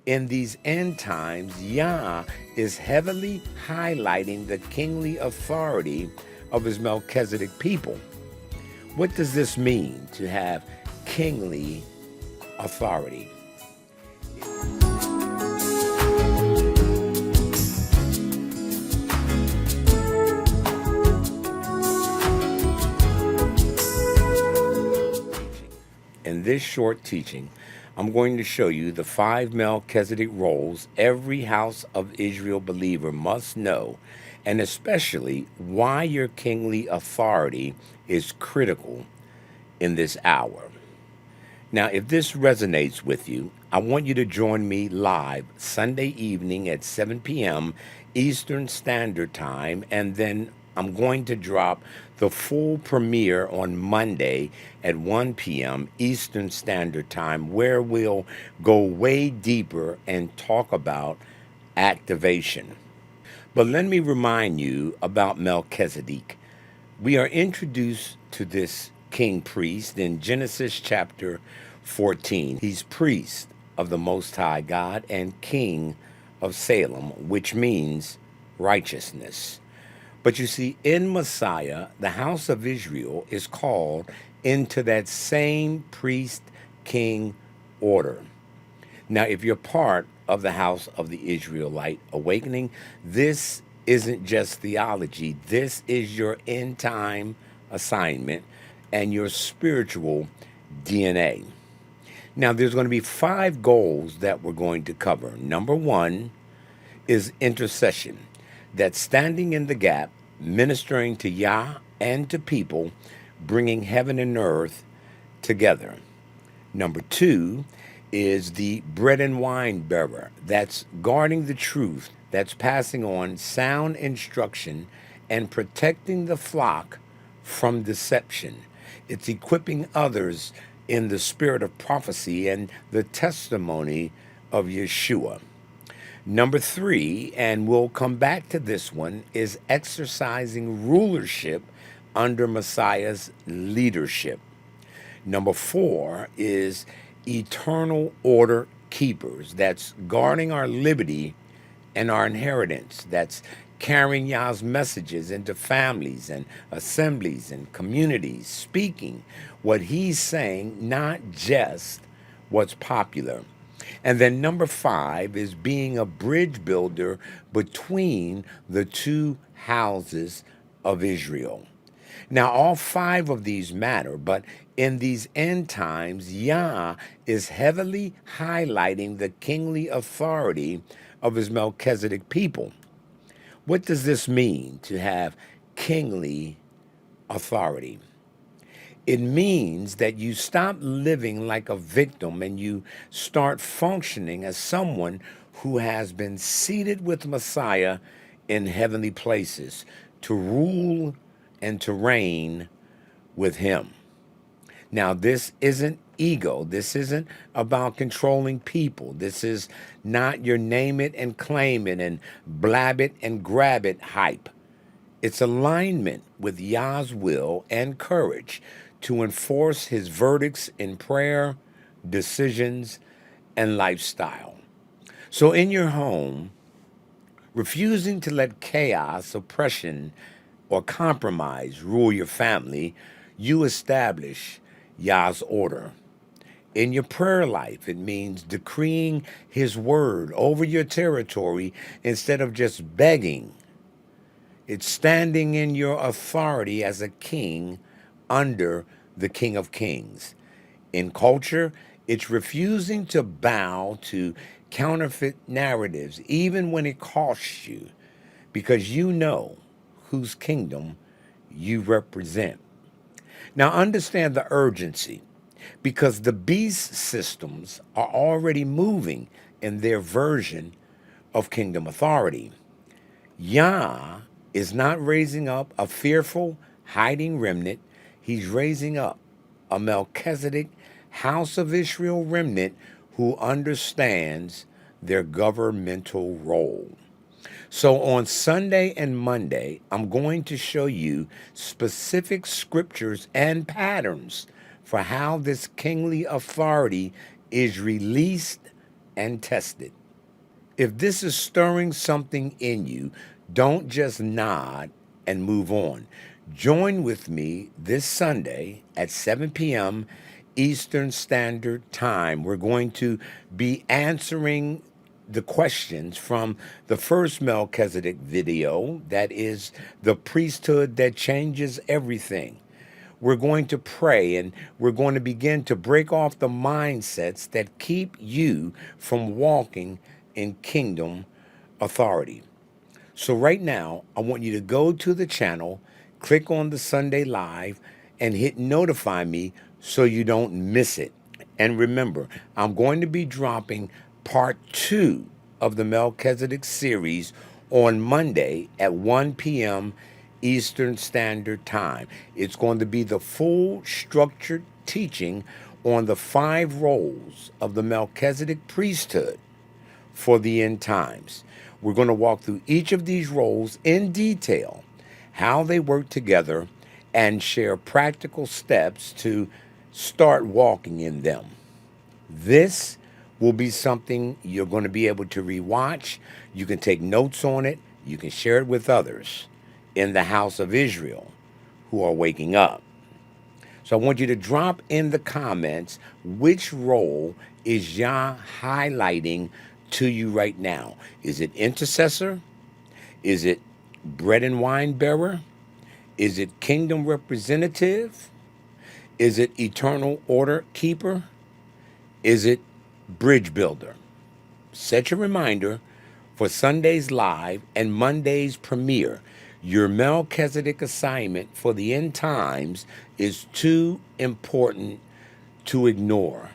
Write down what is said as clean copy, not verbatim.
In these end times, Yah is heavily highlighting the kingly authority of his Melchizedek people. What does this mean to have kingly authority? In this short teaching, I'm going to show you the 5 Melchizedek roles every house of Israel believer must know, and especially why your kingly authority is critical in this hour. Now, if this resonates with you, I want you to join me live Sunday evening at 7 p.m. Eastern Standard Time, and then I'm going to drop the full premiere on Monday at 1 p.m. Eastern Standard Time, where we'll go way deeper and talk about activation. But let me remind you about Melchizedek. We are introduced to this king priest in Genesis chapter 14. He's priest of the Most High God and king of Salem, which means righteousness. But you see, in Messiah, the house of Israel is called into that same priest king order. Now, if you're part of the house of the Israelite awakening, this isn't just theology. This is your end time assignment and your spiritual DNA. Now, there's going to be 5 goals that we're going to cover. Number 1 is intercession. That's standing in the gap, ministering to Yah and to people, bringing heaven and earth together. Number 2 is the bread and wine bearer. That's guarding the truth, that's passing on sound instruction and protecting the flock from deception. It's equipping others in the spirit of prophecy and the testimony of Yeshua. Number 3, and we'll come back to this one, is exercising rulership under Messiah's leadership. Number 4 is eternal order keepers. That's guarding our liberty and our inheritance. That's carrying Yah's messages into families and assemblies and communities, speaking what he's saying, not just what's popular. And then number 5 is being a bridge builder between the 2 houses of Israel. Now, all 5 of these matter, but in these end times, Yah is heavily highlighting the kingly authority of his Melchizedek people. What does this mean to have kingly authority? It means that you stop living like a victim and you start functioning as someone who has been seated with Messiah in heavenly places to rule and to reign with him. Now, this isn't ego. This isn't about controlling people. This is not your name it and claim it and blab it and grab it hype. It's alignment with Yah's will and courage to enforce his verdicts in prayer, decisions, and lifestyle. So in your home, refusing to let chaos, oppression, or compromise rule your family, you establish Yah's order. In your prayer life, it means decreeing his word over your territory instead of just begging. It's standing in your authority as a king under the King of Kings. In culture, it's refusing to bow to counterfeit narratives, even when it costs you, because you know whose kingdom you represent. Now, understand the urgency, because the beast systems are already moving in their version of kingdom authority. Yah is not raising up a fearful, hiding remnant. He's raising up a Melchizedek, house of Israel remnant who understands their governmental role. So on Sunday and Monday, I'm going to show you specific scriptures and patterns for how this kingly authority is released and tested. If this is stirring something in you, don't just nod and move on. Join with me this Sunday at 7 p.m. Eastern Standard Time. We're going to be answering the questions from the first Melchizedek video, that is the priesthood that changes everything. We're going to pray and we're going to begin to break off the mindsets that keep you from walking in kingdom authority. So, right now, I want you to go to the channel, click on the Sunday Live, and hit notify me so you don't miss it. And remember, I'm going to be dropping part 2 of the Melchizedek series on Monday at 1 p.m. Eastern Standard Time. It's going to be the full structured teaching on the 5 roles of the Melchizedek priesthood for the end times. We're going to walk through each of these roles in detail, how they work together, and share practical steps to start walking in them. This will be something you're going to be able to rewatch. You can take notes on it. You can share it with others in the house of Israel who are waking up. So I want you to drop in the comments which role is Yah highlighting to you right now. Is it intercessor? Is it bread and wine bearer? Is it kingdom representative? Is it eternal order keeper? Is it bridge builder? Set your reminder for Sunday's live and Monday's premiere. Your Melchizedek assignment for the end times is too important to ignore.